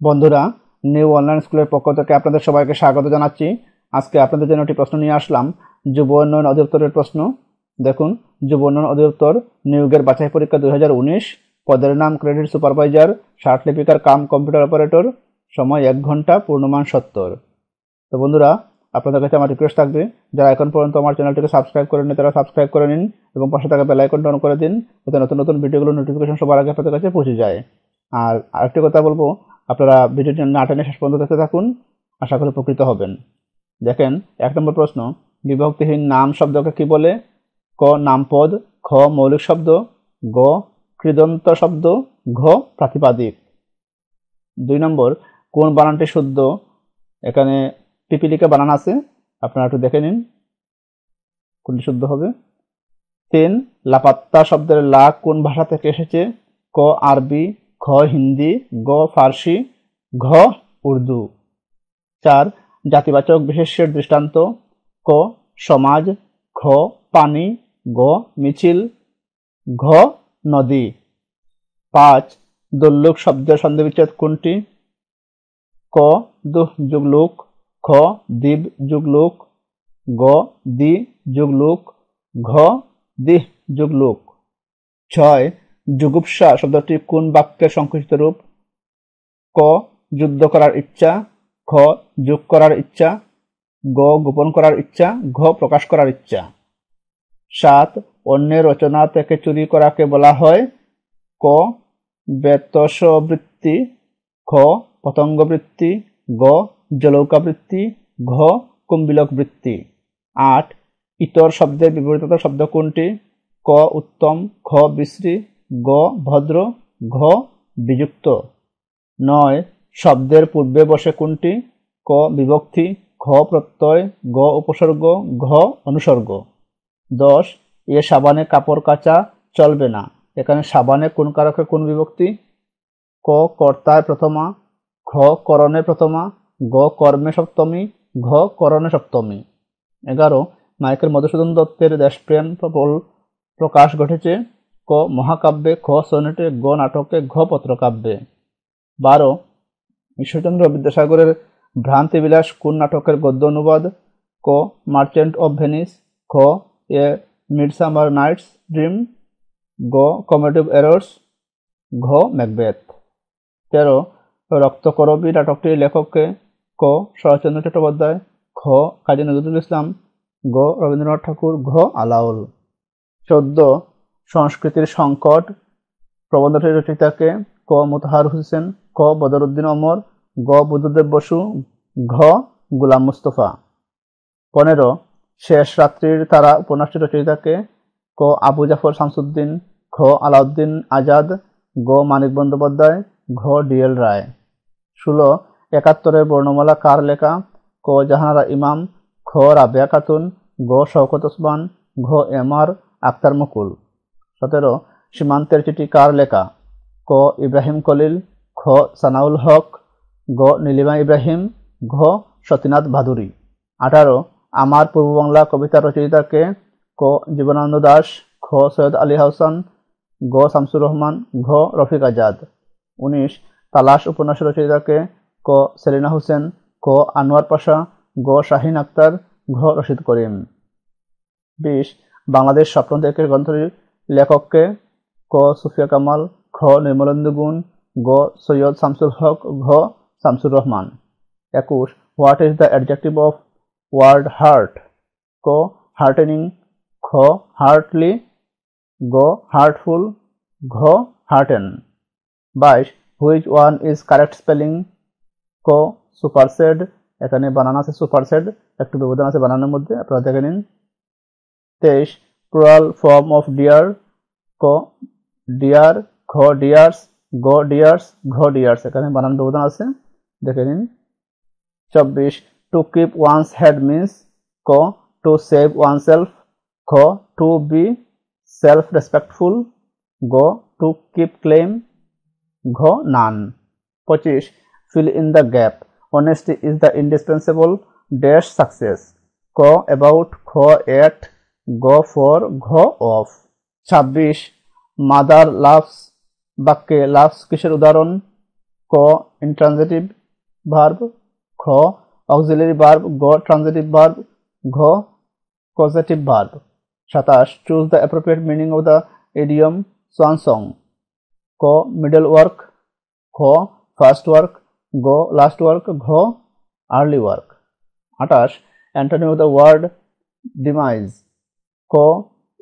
বন্ধুরা, new online স্কুলের পক্ষ থেকে আপনাদের সবাইকে স্বাগত জানাচ্ছি। আজকে আপনাদের জন্য একটি প্রশ্ন নিয়ে আসলাম, যুব উন্নয়ন অধিদপ্তরের প্রশ্ন। দেখুন, যুব উন্নয়ন অধিদপ্তর নিয়োগের বাছাই পরীক্ষা 2019, পদের নাম ক্রেডিট সুপারভাইজার, সার্টিফিকার কাম কম্পিউটার অপারেটর, সময় 1 ঘন্টা, পূর্ণমান 70। তো বন্ধুরা, আপনাদের কাছে আমার রিকোয়েস্ট থাকবে, যারা এখন পর্যন্ত আমার চ্যানেলটিকে সাবস্ক্রাইব করেননি তারা সাবস্ক্রাইব করে নিন এবং পাশে থাকা বেল আইকনটা অন করে দিন, যাতে নতুন নতুন ভিডিওগুলোর নোটিফিকেশন সবার আগে আপনাদের কাছে পৌঁছে যায়। আর আরেকটি কথা বলবো, আপনারা ভিডিওটি না টেনে শেষ পর্যন্ত দেখতে থাকুন, আশা করি উপকৃত হবেন। দেখেন, 1 নম্বর প্রশ্ন, বিভক্তিহীন নাম শব্দকে কি বলে? ক নামপদ, খ মৌলিক শব্দ, গ কৃদন্ত শব্দ, ঘ প্রাতিপাদিক। 2 নম্বর, কোন বানানটি শুদ্ধ? এখানে পিপিলিকা বানান আছে, আপনারা একটু দেখে নিন কোনটি শুদ্ধ হবে। 3, লাপাত্তা শব্দের লা কোন ভাষা থেকে এসেছে? ক আরবি, খ হিন্দি, গ ফার্সি, ঘ উর্দু। 4, জাতিবাচক বিশেষ্যের দৃষ্টান্ত? ক সমাজ, খ পানি, গ মিছিল, ঘ নদী। 5, দোল্লুক শব্দের সন্ধিবিচ্ছেদ কোনটি? ক দুহ যুগ লুক, খ দ্বীপ যুগ লুক, গ দি যুগ লুক, ঘ দিহ যুগ লুক। 6, জুগুপ্সা শব্দটি কোন বাক্যের সংকুচিত রূপ? ক যুদ্ধ করার ইচ্ছা, খ যোগ করার ইচ্ছা, গ গোপন করার ইচ্ছা, ঘ প্রকাশ করার ইচ্ছা। 7, অন্যের রচনা থেকে চুরি করাকে বলা হয়? ক বেতসবৃত্তি, খ পতঙ্গবৃত্তি, গ জলৌকাবৃত্তি, ঘ কুম্ভিলক বৃত্তি। 8, ইতর শব্দের বিপরীততর শব্দ কোনটি? ক উত্তম, খ বিশ্রী, গ ভদ্র, ঘ বিযুক্ত। 9, শব্দের পূর্বে বসে কোনটি? ক বিভক্তি, খ প্রত্যয়, গ উপসর্গ, ঘ অনুসর্গ। 10, এ সাবানে কাপড় কাচা চলবে না। এখানে সাবানে কোন কারকে কোন বিভক্তি? ক কর্তায় প্রথমা, খ করণে প্রথমা, গ কর্মে সপ্তমী, ঘ করণে সপ্তমী। 11, মাইকেল মধুসূদন দত্তের দেশপ্রেম প্রবল প্রকাশ ঘটেছে? ক মহাকাব্যে, খ সনেটে, গ নাটকে, ঘ পত্রকাব্যে। 12, ঈশ্বরচন্দ্র বিদ্যাসাগরের ভ্রান্তিবিলাস কোন নাটকের গদ্য অনুবাদ? ক মার্চেন্ট অফ ভেনিস, খ এ মিডসামার নাইটস ড্রিম, গ কমেডি অফ এরর্স, ঘ ম্যাকবেথ। 13, রক্তকরবী নাটকটির লেখককে? ক শরৎচন্দ্র চট্টোপাধ্যায়, খ কাজী নজরুল ইসলাম, গ রবীন্দ্রনাথ ঠাকুর, ঘ আলাওল। 14, সংস্কৃতির সংকট প্রবন্ধটির রচয়িতাকে? ক মোতাহার হোসেন, খ বদরুদ্দিন অমর, গ বুদ্ধদেব বসু, ঘ গুলাম মুস্তফা। 15, শেষ রাত্রির তারা উপন্যাসটির রচয়িতাকে? ক আবু জাফর শামসুদ্দিন, খ আলাউদ্দিন আজাদ, গ মানিক বন্দ্যোপাধ্যায়, ঘ ডি.এল. রায়। 16, 71-এর বর্ণমালা কার লেখা? ক জাহানারা ইমাম, খ রাবেয়া খাতুন, গ শওকত ওসমান, ঘ এম.আর. আখতার মুকুল। 17, সীমান্তের চিঠি কার লেখা? ক ইব্রাহিম খলিল, খ সানাউল হক, গ নীলিমা ইব্রাহিম, ঘ সতীনাথ ভাদুরী। 18, আমার পূর্ব বাংলা কবিতার রচয়িতাকে? ক জীবনানন্দ দাশ, খ সৈয়দ আলী হাসান, গ শামসুর রহমান, ঘ রফিক আজাদ। 19, তালাশ উপন্যাসের রচয়িতাকে? ক সেলিনা হোসেন, ক আনোয়ার পাশা, গ শাহিন আক্তার, ঘ রশিদ করিম। 20, বাংলাদেশ স্বপ্ন দেখে গ্রন্থটির লেখককে? ক সুফিয়া কামাল, খ নির্মলেন্দু গুণ, গ সৈয়দ শামসুল হক, ঘ Shamsur Rahman. 21, what is the adjective of word heart? ক হার্টেনিং, খ হার্টলি, গ হার্টফুল, ঘ hearten. 22, which one is correct spelling? ক সুপারসেড, এখানে বানান আছে সুপারসেড, একটু ব্যবধান আছে বানানের মধ্যে, আপনারা দেখে নিন। 23, প্লুরাল ফর্ম অফ ডিয়ার? ক ডিয়ার, খ ডিয়ার্স, গ ডিয়ার্স, ঘ ডিয়ার্স, এখানে বানান ব্যবধান আছে, দেখে নিন। 24, to keep one's head means? ক টু সেভ ওয়ানসেলফ, খ টু বি সেলফ রেসপেক্টফুল, গ টু কিপ ক্লেম, ঘ none. 25, fill in the gap. Honesty is the indispensable dash success. ক about, খ at, গ for, ঘ of। 26, মাদার লাভস বাক্যে loves কিসের উদাহরণ? ক ইন্ট্রানজিটিভ ভার্ব, খ অক্সিলারি ভার্ব, গ ট্রানজিটিভ ভার্ব, ঘ causative verb. 27 choose the appropriate meaning of the idiom swan song. ক মিডল ওয়ার্ক, খ ফার্স্ট ওয়ার্ক, গ লাস্ট ওয়ার্ক, ঘ early work. 28 antonym of the word demise. ক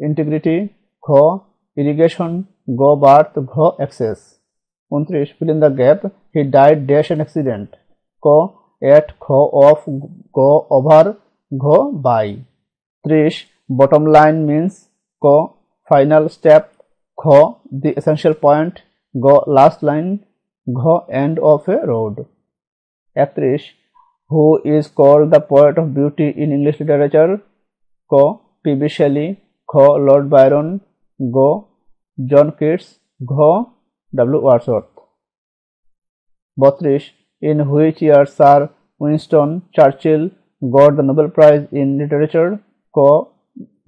ইন্টিগ্রিটি, খ irrigation, গ বার্থ, ঘ excess. 29 fill in the gap. He died dash an accident. ক at, খ of, গ over, ঘ by। 30 bottom line means ক final step, খ the essential point, গ last line, ঘ end of a road। 31 who is called the poet of beauty in English literature? ক P.B. Shelley, খ Lord Byron, গ John Keats, ঘ W. Wordsworth। 32 in which year Sir Winston Churchill got the Nobel Prize in Literature? ক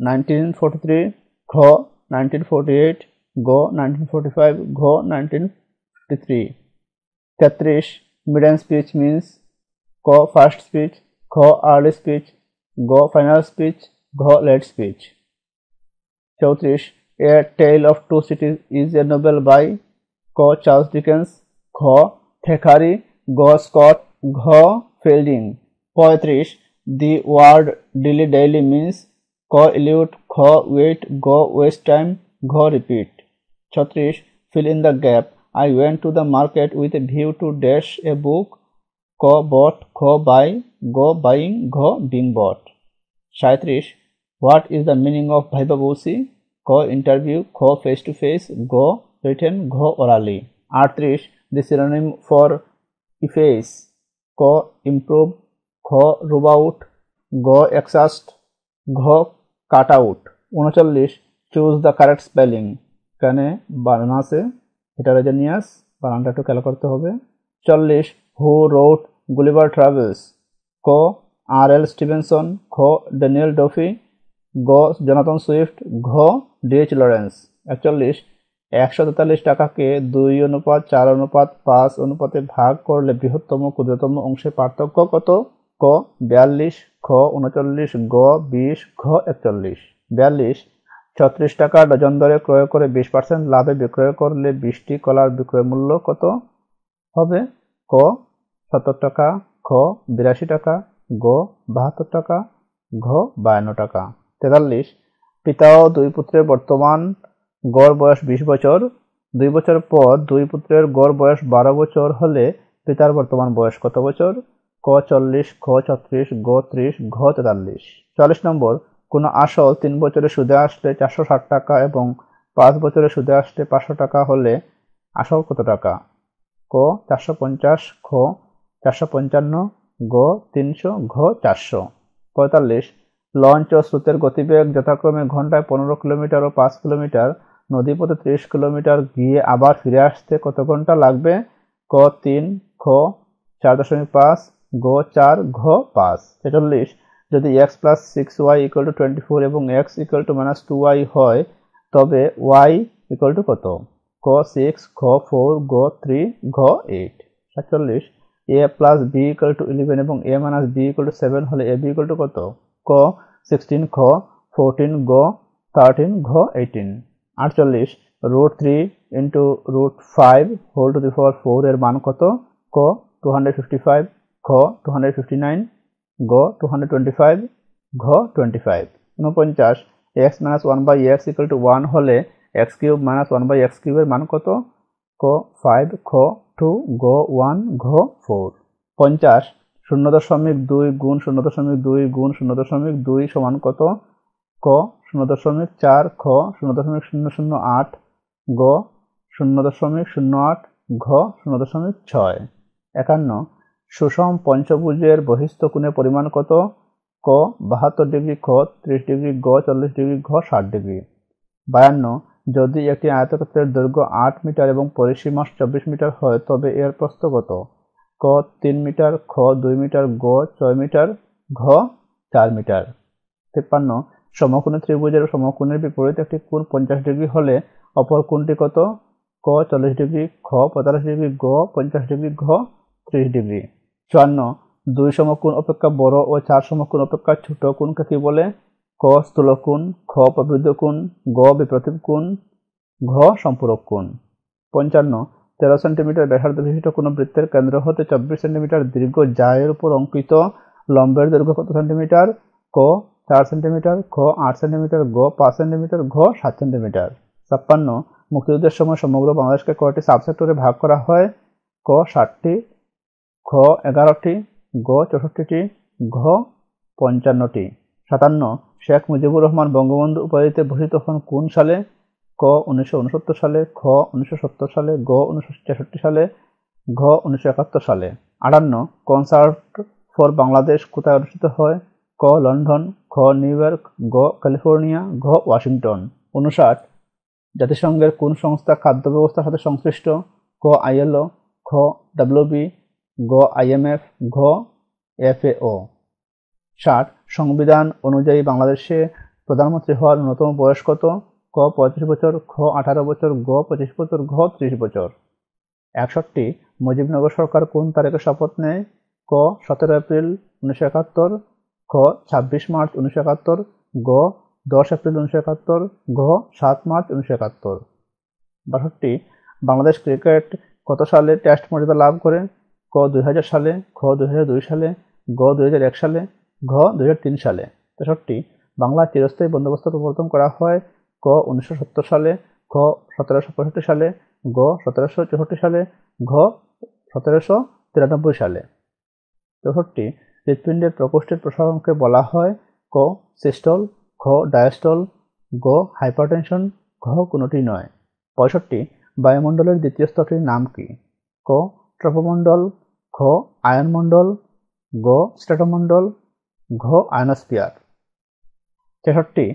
1943, খ 1948, গ 1945, ঘ 1953। 33 maiden speech means ক first speech, খ early speech, গ final speech, ঘ late speech। 34 A Tale of Two Cities is a novel by ক Charles Dickens, খ থ্যাকারে, গ স্কট, ঘ fielding. 35 The word dilly daily means ক elude, খ wait, গ waste time, ঘ repeat। 36 fill in the gap. I went to the market with a view to dash a book, ক bought, খ buy, গ buying, ঘ being bought। 37 what is the meaning of viva voce? ক interview, খ face to face, গ written, ঘ orally। 38 the synonym for efface, ক improve, খ rub out, গ exhaust, ঘ cut out। 39 choose the correct spelling। এখানে বানান আছে heterogeneous, বানানটা একটু খেয়াল করতে হবে। 40 who wrote Gulliver Travels? ক R.L. Stevenson, খ ড্যানিয়েল ডফি, গ জোনাথন সুইফট, ঘ D.H. লরেন্স। 41 143 টাকাকে 2:4:5 অনুপাতে ভাগ করলে বৃহত্তম ক্ষুদ্রতম অংশের পার্থক্য কত? ক 42, খ 39, গ 20, ঘ 41। 42 36 টাকা ডজন দরে ক্রয় করে 20% লাভে বিক্রয় করলে 20টি কলার বিক্রয় মূল্য কত হবে? ক 70 টাকা, খ 82 টাকা, গ 72 টাকা, ঘ 52 টাকা। 43 পিতা ও দুই পুত্রের বর্তমান গড় বয়স 20 বছর। 2 বছর পর দুই পুত্রের গড় বয়স 12 বছর হলে পিতার বর্তমান বয়স কত বছর? ক 40, খ 36, গ 30, ঘ 43। 44 নম্বর কোন আসল 3 বছরে সুদে আসলে 460 টাকা এবং 5 বছরে সুদে আসলে 500 টাকা হলে আসল কত টাকা? ক 450, খ 455, গ 300, ঘ 400। 45 লঞ্চ ও স্রোতের গতিবেগ যথাক্রমে ঘন্টায় 15 কিলোমিটার ও 5 কিলোমিটার, নদীপথে 30 কিলোমিটার গিয়ে আবার ফিরে আসতে কত ঘন্টা লাগবে? ক 3, খ 4.5, গ 4, ঘ 5। 46 যদি x plus 6y equal to 24 এবং x equal to minus 2y হয় তবে y equal to কত? ক 6, খ 4, গ 3, ঘ 8। 47 a plus b equal to 11 এবং a minus b equal to 7 হলে ab equal to কত? ক 16, খ 14, গ 13, ঘ 18। 48 √3 into √5 whole to the power 4 এর মান কত? ক 255, খ 259, গ 225, ঘ 25। 49 x minus 1 by x equal to 1 হলে x cube minus 1 by x cube এর মান কত? ক 5, খ 2, গ 1, ঘ 4। 50 0.2 গুণ 0.2 গুণ 0.2 সমান কত? ক 0.4, খ 0.008, গ 0.08, ঘ 0.6। 51 সুষম পঞ্চভুজের বহিস্থ কোণের পরিমাণ কত? ক 72 ডিগ্রি, খ 30 ডিগ্রি, গ 40 ডিগ্রি, ঘ 60 ডিগ্রি। 52 যদি একটি আয়তক্ষেত্রের দৈর্ঘ্য 8 মিটার এবং পরিসীমা 24 মিটার হয় তবে এর প্রস্থ কত? ক 3 মিটার, খ 2 মিটার, গ 6 মিটার, ঘ 4 মিটার। 53 সমকোণী ত্রিভুজের সমকোণের বিপরীত একটি কোণ 50 ডিগ্রি হলে অপর কোণটি কত? ক 40 ডিগ্রি, খ 45 ডিগ্রি, গ 50 ডিগ্রি, ঘ 30 ডিগ্রি। 54 2 সমকোণ অপেক্ষা বড় ও 4 সমকোণ অপেক্ষা ছোট কোণকে কি বলে? ক স্থূলকোণ, খ প্রবৃদ্ধ কোণ, গ বিপ্রতীপ কোণ, ঘ সম্পূরক কোণ। 55 13 সেন্টিমিটার ব্যাসার্ধ বিশিষ্ট কোন বৃত্তের কেন্দ্র হতে 24 সেন্টিমিটার দীর্ঘ জায়ের উপর অঙ্কিত লম্বের দৈর্ঘ্য কত সেন্টিমিটার? ক 4 সেন্টিমিটার, খ 8 সেন্টিমিটার, গ 5 সেন্টিমিটার, ঘ 7 সেন্টিমিটার। 56 মুক্তিযুদ্ধের সময় সমগ্র বাংলাদেশকে কয়টি সাবসেক্টরে ভাগ করা হয়? ক 7টি, খ 11টি, গ 64টি, ঘ 55টি। 57 শেখ মুজিবুর রহমান বঙ্গবন্ধু উপাধিতে ভূষিত হন কোন সালে? ক 1969 সালে, খ 1970 সালে, গ 1966 সালে, ঘ 1971 সালে। 58 কনসার্ট ফর বাংলাদেশ কোথায় অনুষ্ঠিত হয়? ক লন্ডন, খ নিউ ইয়র্ক, গ ক্যালিফোর্নিয়া, ঘ ওয়াশিংটন। 59 জাতিসংঘের কোন সংস্থা খাদ্য ব্যবস্থার সাথে সংশ্লিষ্ট? ক আইএলও, খ ডাব্লিউবি, গ আইএমএফ, ঘ এফএও। 60 সংবিধান অনুযায়ী বাংলাদেশে প্রধানমন্ত্রী হওয়ার ন্যূনতম বয়স কত? ক 35 বছর, খ 18 বছর, গ 25 বছর, ঘ 30 বছর। 61 মুজিবনগর সরকার কোন তারিখে শপথ নেয়? ক 17 এপ্রিল 1971, খ 26 মার্চ 1971, গ 10 এপ্রিল 1971, ঘ 7 মার্চ 1971। 62 বাংলাদেশ ক্রিকেট কত সালে টেস্ট মর্যাদা লাভ করে? ক 2000 সালে, খ 2002 সালে, গ 2001 সালে, ঘ 2003 সালে। 63 বাংলা চিরস্থায়ী বন্দোবস্ত প্রবর্তন করা হয়? ক 1970 সালে, খ 1765 সালে, গ 1764 সালে, ঘ 1793 সালে। 64 হৃৎপিণ্ডের প্রকোষ্ঠের প্রসারণকে বলা হয়? ক সিস্টল, খ ডায়াস্টল, গ হাইপারটেনশন, ঘ কোনোটি নয়। 65 বায়ুমণ্ডলের দ্বিতীয় স্তরটির নাম কি? ক ট্রপোমণ্ডল, খ আয়নমণ্ডল, গ স্ট্র্যাটোমণ্ডল, ঘ আয়নোস্ফিয়ার। 66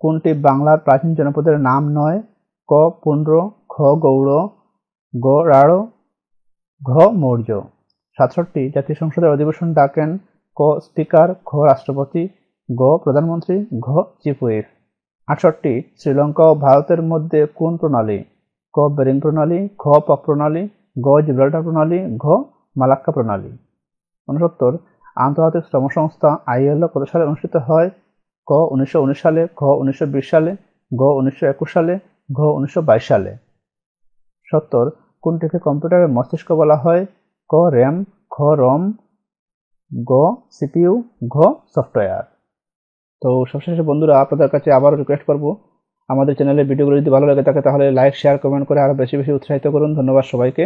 কোনটি বাংলার প্রাচীন জনপদের নাম নয়? ক পুন্ড্র, খ গৌড়, গ রাঢ়, ঘ মৌর্য। 67 জাতীয় সংসদের অধিবেশন ডাকেন? ক স্পিকার, খ রাষ্ট্রপতি, গ প্রধানমন্ত্রী, ঘ চিফ হুইপ। 68 শ্রীলঙ্কা ও ভারতের মধ্যে কোন প্রণালী? ক বেরিং প্রণালী, খ পক প্রণালী, গ জিব্রাল্টার প্রণালী, ঘ মালাক্কা প্রণালী। 69 আন্তর্জাতিক শ্রম সংস্থা আইএলও কত সালে অনুষ্ঠিত হয়? ক 1919 সালে, খ 1920 সালে, গ 1921 সালে, ঘ 1922 সালে। 70 কোনটিকে কম্পিউটারের মস্তিষ্ক বলা হয়? ক র্যাম, খ রম, গ সিপিইউ, ঘ সফটওয়্যার। তো সবশেষে বন্ধুরা আপনাদের কাছে আবারও রিকোয়েস্ট করব, আমাদের চ্যানেলের ভিডিওগুলো যদি ভালো লাগে থাকে তাহলে লাইক, শেয়ার, কমেন্ট করে আরও বেশি বেশি উৎসাহিত করুন। ধন্যবাদ সবাইকে।